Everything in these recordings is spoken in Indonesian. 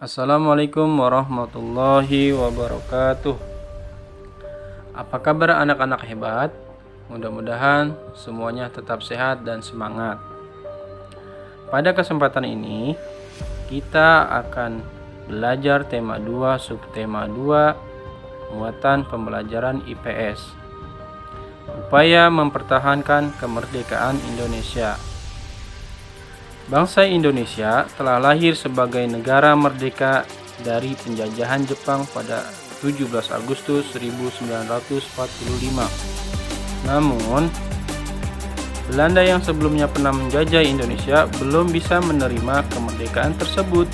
Assalamualaikum warahmatullahi wabarakatuh. Apa kabar anak-anak hebat? Mudah-mudahan semuanya tetap sehat dan semangat. Pada kesempatan ini, kita akan belajar tema 2 subtema 2 muatan pembelajaran IPS. Upaya mempertahankan kemerdekaan Indonesia. Bangsa Indonesia telah lahir sebagai negara merdeka dari penjajahan Jepang pada 17 Agustus 1945. Namun, Belanda yang sebelumnya pernah menjajah Indonesia belum bisa menerima kemerdekaan tersebut.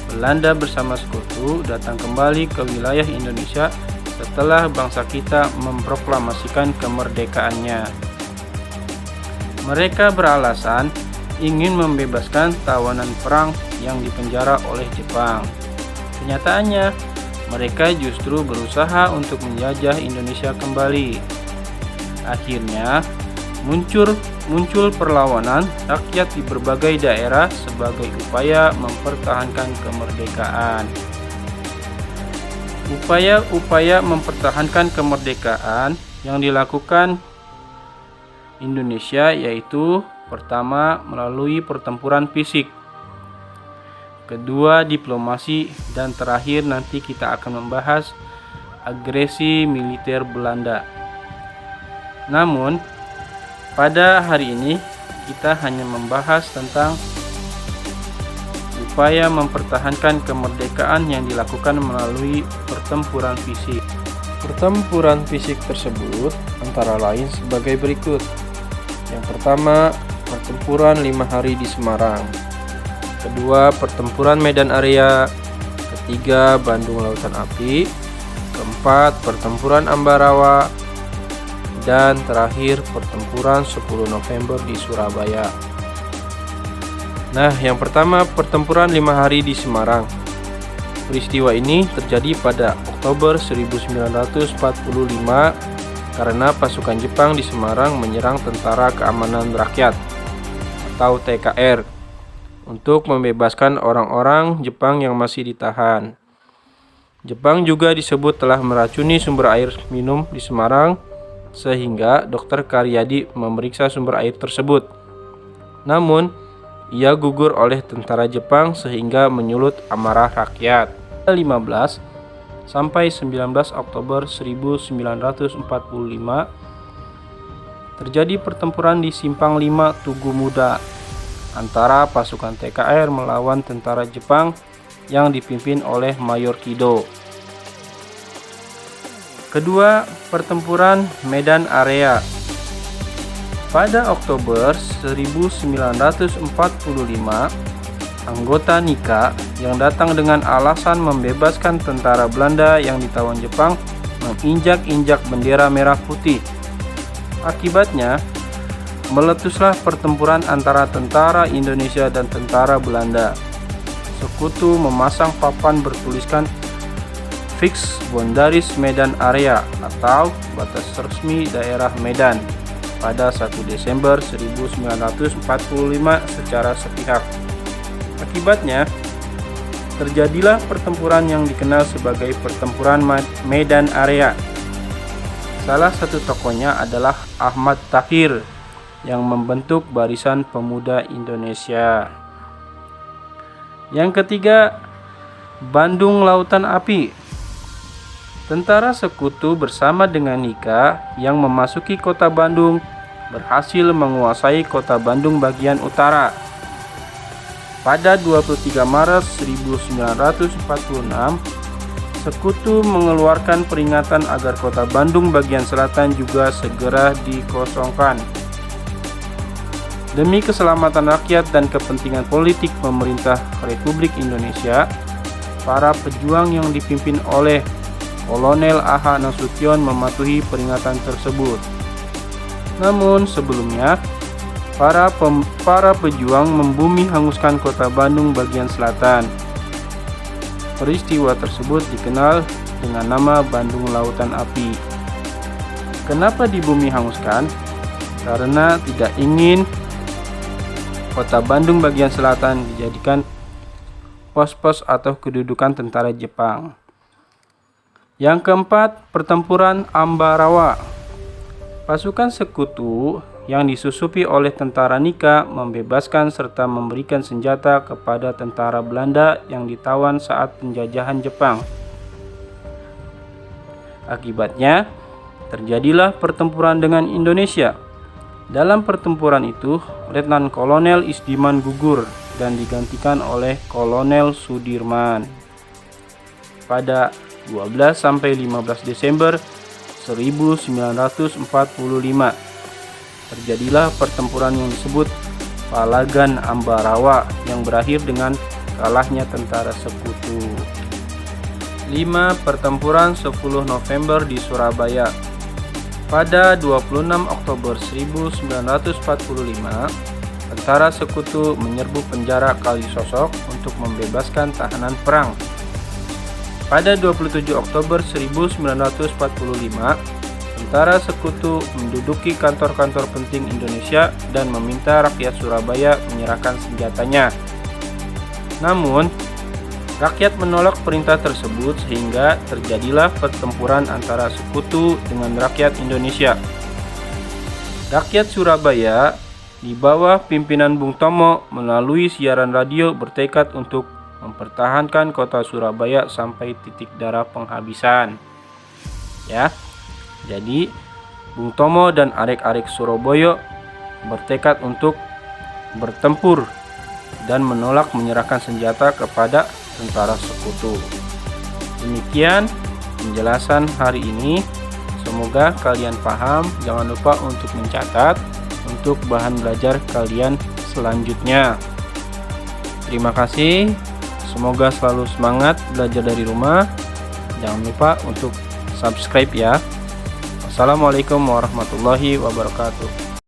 Belanda bersama sekutu datang kembali ke wilayah Indonesia setelah bangsa kita memproklamasikan kemerdekaannya. Mereka beralasan ingin membebaskan tawanan perang yang dipenjara oleh Jepang. Kenyataannya, mereka justru berusaha untuk menjajah Indonesia kembali. Akhirnya, muncul perlawanan rakyat di berbagai daerah sebagai upaya mempertahankan kemerdekaan. Upaya mempertahankan kemerdekaan yang dilakukan Indonesia yaitu: pertama, melalui pertempuran fisik. Kedua, diplomasi. Dan terakhir nanti kita akan membahas agresi militer Belanda. Namun, pada hari ini kita hanya membahas tentang upaya mempertahankan kemerdekaan yang dilakukan melalui pertempuran fisik. Pertempuran fisik tersebut antara lain sebagai berikut. Yang pertama, pertempuran 5 hari di Semarang. Kedua, pertempuran Medan Area. Ketiga, Bandung Lautan Api. Keempat, pertempuran Ambarawa. Dan terakhir, pertempuran 10 November di Surabaya. Nah, yang pertama, pertempuran 5 hari di Semarang. Peristiwa ini terjadi pada Oktober 1945 karena pasukan Jepang di Semarang menyerang Tentara Keamanan Rakyat atau TKR untuk membebaskan orang-orang Jepang yang masih ditahan. Jepang juga disebut telah meracuni sumber air minum di Semarang sehingga Dr. Karyadi memeriksa sumber air tersebut. Namun, ia gugur oleh tentara Jepang sehingga menyulut amarah rakyat. 15 sampai 19 Oktober 1945 terjadi pertempuran di Simpang 5 Tugu Muda antara pasukan TKR melawan tentara Jepang yang dipimpin oleh Mayor Kido. Kedua, pertempuran Medan Area. Pada Oktober 1945, anggota NIKA yang datang dengan alasan membebaskan tentara Belanda yang ditawan Jepang menginjak-injak bendera merah putih. Akibatnya, meletuslah pertempuran antara tentara Indonesia dan tentara Belanda. Sekutu memasang papan bertuliskan Fix Boundaries Medan Area atau batas resmi daerah Medan pada 1 Desember 1945 secara sepihak. Akibatnya, terjadilah pertempuran yang dikenal sebagai pertempuran Medan Area. Salah satu tokohnya adalah Ahmad Tahir yang membentuk Barisan Pemuda Indonesia. Yang ketiga, Bandung Lautan Api. Tentara sekutu bersama dengan NIKA yang memasuki kota Bandung berhasil menguasai kota Bandung bagian utara. Pada 23 Maret 1946, sekutu mengeluarkan peringatan agar kota Bandung bagian selatan juga segera dikosongkan. Demi keselamatan rakyat dan kepentingan politik pemerintah Republik Indonesia, para pejuang yang dipimpin oleh Kolonel A.H. Nasution mematuhi peringatan tersebut. Namun sebelumnya, para pejuang membumi hanguskan kota Bandung bagian selatan. Peristiwa tersebut dikenal dengan nama Bandung Lautan Api. Kenapa dibumi hanguskan? Karena tidak ingin kota Bandung bagian selatan dijadikan pos-pos atau kedudukan tentara Jepang. Yang keempat, pertempuran Ambarawa. Pasukan sekutu yang disusupi oleh tentara Nika membebaskan serta memberikan senjata kepada tentara Belanda yang ditawan saat penjajahan Jepang. Akibatnya, terjadilah pertempuran dengan Indonesia. Dalam pertempuran itu, Letnan Kolonel Isdiman gugur dan digantikan oleh Kolonel Sudirman. Pada 12-15 Desember 1945, terjadilah pertempuran yang disebut Palagan Ambarawa yang berakhir dengan kalahnya tentara sekutu. 5. Pertempuran 10 November di Surabaya. Pada 26 Oktober 1945, tentara sekutu menyerbu penjara Kalisosok untuk membebaskan tahanan perang. Pada 27 Oktober 1945, tentara sekutu menduduki kantor-kantor penting Indonesia dan meminta rakyat Surabaya menyerahkan senjatanya. Namun, rakyat menolak perintah tersebut sehingga terjadilah pertempuran antara sekutu dengan rakyat Indonesia. Rakyat Surabaya di bawah pimpinan Bung Tomo melalui siaran radio bertekad untuk mempertahankan kota Surabaya sampai titik darah penghabisan. Ya. Jadi, Bung Tomo dan arek-arek Surabaya bertekad untuk bertempur dan menolak menyerahkan senjata kepada tentara sekutu. Demikian penjelasan hari ini. Semoga kalian paham. Jangan lupa untuk mencatat untuk bahan belajar kalian selanjutnya. Terima kasih. Semoga selalu semangat belajar dari rumah. Jangan lupa untuk subscribe ya. Assalamualaikum warahmatullahi wabarakatuh.